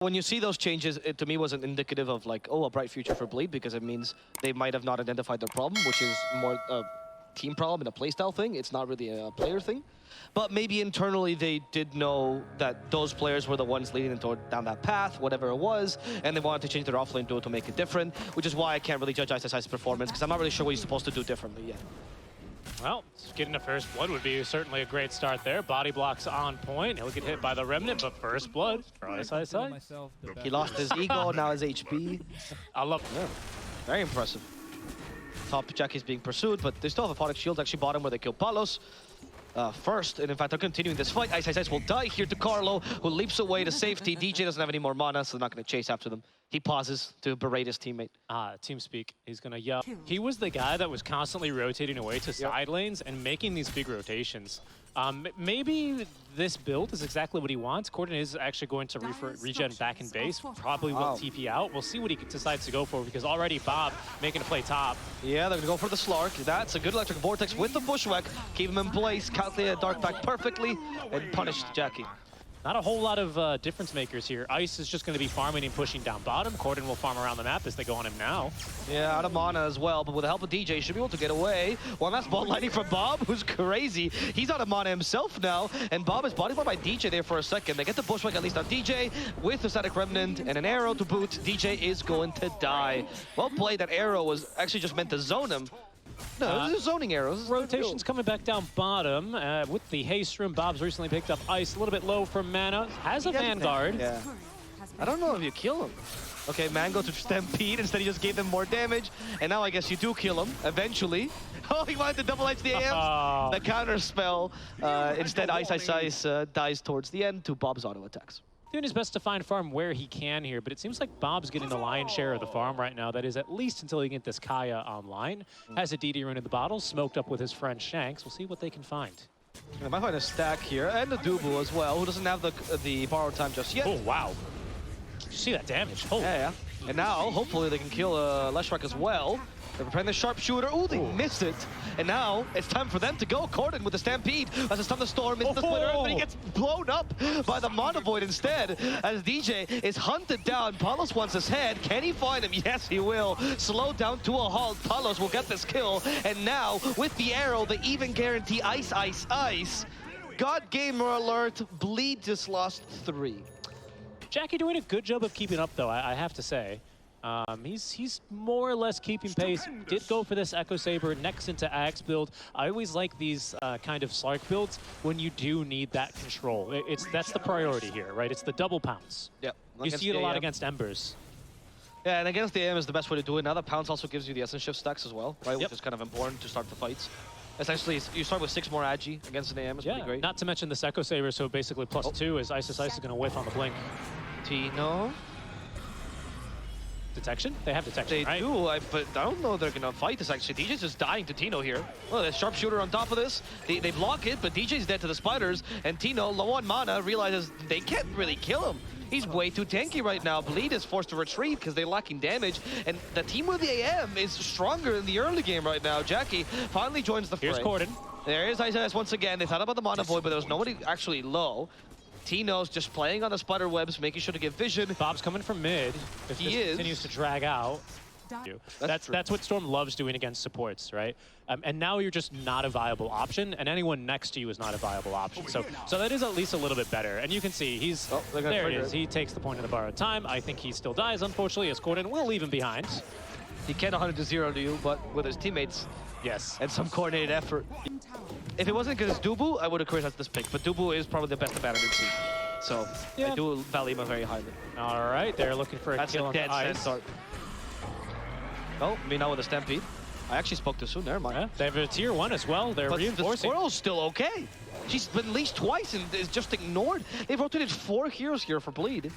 When you see those changes, it to me wasn't indicative of like, oh, a bright future for Bleed, because it means they might have not identified their problem, which is more a team problem and a playstyle thing. It's not really a player thing. But maybe internally they did know that those players were the ones leading them down that path, whatever it was, and they wanted to change their offlane duo to make it different, which is why I can't really judge Ice performance, because I'm not really sure what he's supposed to do differently yet. Well, getting a first blood would be certainly a great start there. Body blocks on point. He'll get hit by the Remnant, but first blood for Ice. He lost his ego, now his HP. I love it. Yeah. Very impressive. Top Jackie's being pursued, but they still have a Phoenix Shield actually bottom where they kill Palos. First, and in fact, they're continuing this fight. Ice will die here to Carlo, who leaps away to safety. DJ doesn't have any more mana, so they're not going to chase after them. He pauses to berate his teammate. Team speak. He's going to yell. He was the guy that was constantly rotating away to side lanes and making these big rotations. Maybe this build is exactly what he wants. Corden is actually going to regen back in base. Probably will TP out. We'll see what he decides to go for, because already Bob making a play top. Yeah, they're going to go for the Slark. That's a good Electric Vortex with the Bushwhack. Keep him in place, calculate a Dark Pack perfectly, and punish Jackie. Not a whole lot of difference makers here. Ice is just going to be farming and pushing down bottom. Corden will farm around the map as they go on him now. Yeah, out of mana as well, but with the help of DJ, should be able to get away. Well, that's ball lighting from Bob, who's crazy. He's out of mana himself now, and Bob is bodyboarded by DJ there for a second. They get the Bushwhack at least on DJ, with the Static Remnant and an arrow to boot. DJ is going to die. Well played, that arrow was actually just meant to zone him. No, this is zoning arrows. Rotation's coming back down bottom with the haste room. Bob's recently picked up Ice, a little bit low for mana. Has a Vanguard. Yeah. I don't know if you kill him. Okay, Mango to Stampede. Instead, he just gave them more damage. And now I guess you do kill him, eventually. Oh, he wanted to double edge the AMs. The counter spell. Instead, Ice dies towards the end to Bob's auto attacks. Doing his best to find farm where he can here, but it seems like Bob's getting the lion's share of the farm right now. That is at least until he can get this Kaya online. Has a DD rune in the bottle, smoked up with his friend Shanks. We'll see what they can find. They might find a stack here, and the Dubu as well, who doesn't have the borrowed time just yet. Oh, wow. Did you see that damage? Holy. Yeah. And now, hopefully, they can kill Leshrac as well. They're preparing the sharpshooter. Ooh, they missed it. And now it's time for them to go. Corden with the Stampede as a thunderstorm into the splitter, but he gets blown up by the Mana Void instead as DJ is hunted down. Palos wants his head. Can he find him? Yes, he will. Slow down to a halt. Palos will get this kill. And now, with the arrow, they even guarantee Ice. God Gamer alert. Bleed just lost 3. Jackie doing a good job of keeping up, though, I have to say. He's more or less keeping pace. Did go for this Echo Saber next into Axe build. I always like these kind of Slark builds when you do need that control. That's the priority here, right? It's the double pounce. Yep. You see it a lot against Embers. Yeah, and against the AM is the best way to do it. Now the pounce also gives you the Essence Shift stacks as well, right? Which is kind of important to start the fights. Essentially, you start with 6 more Agi against an AM. It's pretty great. Not to mention the Echo Saber, so basically +2 as Ice is going to whiff on the blink. Tino. Detection? They have detection, right? They do, but I don't know if they're going to fight this, actually. DJ's just dying to Tino here. Well, there's Sharpshooter on top of this. They block it, but DJ's dead to the spiders, and Tino, low on mana, realizes they can't really kill him. He's way too tanky right now. Bleed is forced to retreat because they're lacking damage, and the team with the AM is stronger in the early game right now. Jackie finally joins the fray. Here's Corden. There is Ice once again. They thought about the Mana Void, but there was nobody actually low. Tino's just playing on the spider webs, making sure to get vision. Bob's coming from mid. If he continues to drag out. That's what Storm loves doing against supports, right? And now you're just not a viable option, and anyone next to you is not a viable option. So that is at least a little bit better. And you can see there it is. He takes the point of the borrowed time. I think he still dies, unfortunately, as Corden will leave him behind. He can 100-0 to you, but with his teammates, yes, and some coordinated effort. If it wasn't because it's Dubu, I would have criticized this pick, but Dubu is probably the best abandonment seed. So I do value him very highly. All right, they're looking for a kill on the Ice. Oh, me now with a Stampede. I actually spoke too soon, never mind. Yeah, they have a tier 1 as well. They're reinforcing. The Squirrel's still okay. She's been leashed twice and is just ignored. They've rotated 4 heroes here for Bleed.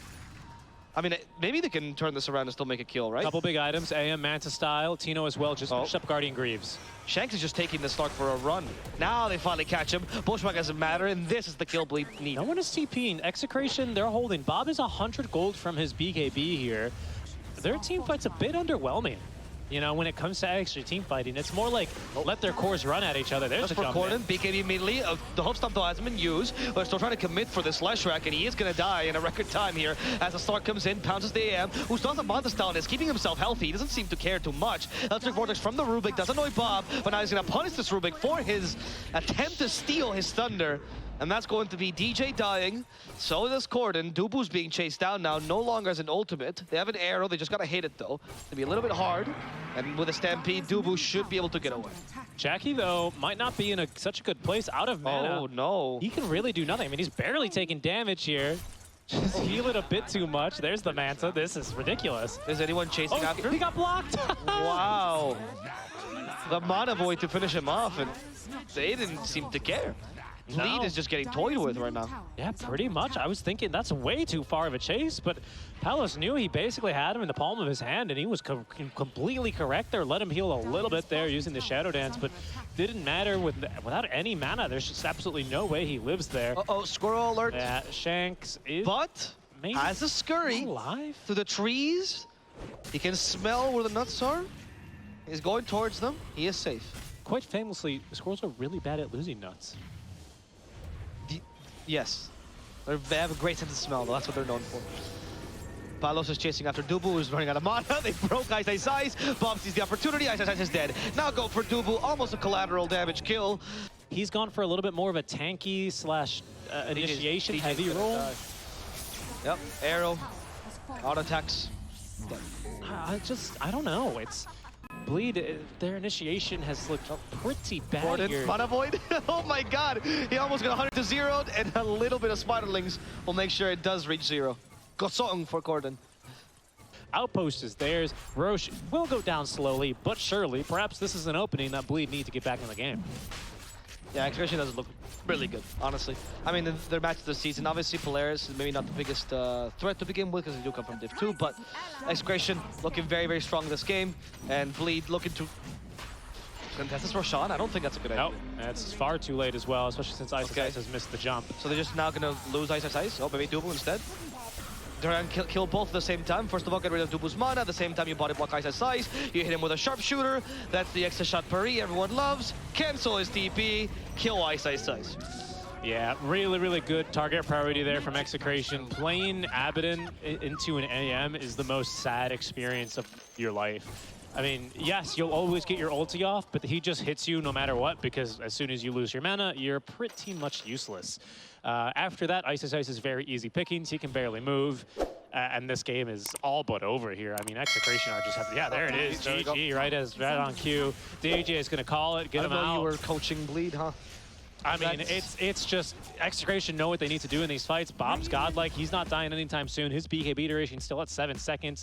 I mean, maybe they can turn this around and still make a kill, right? Couple big items, AM, Manta style, Tino as well, just pushed up Guardian Greaves. Shanks is just taking the Stark for a run. Now they finally catch him. Bushwhack doesn't matter, and this is the kill Bleed needs. No one is TPing. Execration, they're holding. Bob is 100 gold from his BKB here. Their team fight's a bit underwhelming. You know, when it comes to actually team fighting, it's more like let their cores run at each other. There's Just for Corden, BKB immediately. The Hope Stomp though hasn't been used, but still trying to commit for this Leshrac, and he is going to die in a record time here as the start comes in, pounces the AM, who still has a Monster Style and is keeping himself healthy. He doesn't seem to care too much. Electric Vortex from the Rubik does annoy Bob, but now he's going to punish this Rubik for his attempt to steal his Thunder. And that's going to be DJ dying. So does Corden. Dubu's being chased down now, no longer as an ultimate. They have an arrow, they just gotta hit it though. It'll be a little bit hard. And with a Stampede, Dubu should be able to get away. Jackie, though, might not be in such a good place out of mana. Oh, no. He can really do nothing. I mean, he's barely taking damage here. Just heal it a bit too much. There's the Manta. This is ridiculous. Is anyone chasing after? He got blocked. Wow. The Mana Void to finish him off, and they didn't seem to care. Bleed is just getting toyed with right now. Yeah, pretty much. I was thinking that's way too far of a chase, but Palos knew he basically had him in the palm of his hand, and he was completely correct there. Let him heal a little bit there using the Shadow Dance, but didn't matter without any mana. There's just absolutely no way he lives there. Uh-oh, squirrel alert. Yeah, Shanks is maybe as a scurry alive through the trees, he can smell where the nuts are. He's going towards them. He is safe. Quite famously, the squirrels are really bad at losing nuts. Yes. They have a great sense of smell, though. That's what they're known for. Palos is chasing after Dubu, who's running out of mana. They broke Ice Ice Ice. Bob sees the opportunity. Ice Ice Ice is dead. Now go for Dubu. Almost a collateral damage kill. He's gone for a little bit more of a tanky slash initiation heavy roll. Yep. Arrow. Auto attacks. I don't know. It's Bleed, their initiation has looked pretty bad Corden, here. Mana Void. Oh my god. He almost got 100 to 0, and a little bit of Spiderlings will make sure it does reach 0. Gosong for Corden. Outpost is theirs. Roche will go down slowly, but surely. Perhaps this is an opening that Bleed need to get back in the game. Yeah, Execration doesn't look really good, honestly. I mean, their match of the season, obviously Polaris is maybe not the biggest threat to begin with because they do come from Div 2, but Execration looking very, very strong this game, and Bleed looking to contest this Roshan. I don't think that's a good idea. Nope, it's far too late as well, especially since Ice Ice has missed the jump. So they're just now going to lose Ice Ice Ice? Oh, maybe Dubu instead? Try and kill both at the same time. First of all, get rid of Dubu's mana. At the same time, you body block Ice Ice Ice. You hit him with a sharpshooter. That's the extra shot parry everyone loves. Cancel his TP. Kill Ice Ice Ice. Yeah, really, really good target priority there from Execration. Playing Abaddon into an AM is the most sad experience of your life. I mean, yes, you'll always get your ulti off, but he just hits you no matter what, because as soon as you lose your mana, you're pretty much useless. After that, Ice Ice Ice is very easy pickings. He can barely move. And this game is all but over here. I mean, Execration are just having, yeah, there it is. GG, right on cue. DJ is going to call it, get him out. I know you were coaching Bleed, huh? I mean, it's just Execration know what they need to do in these fights. Bob's godlike. He's not dying anytime soon. His BKB duration still at 7 seconds.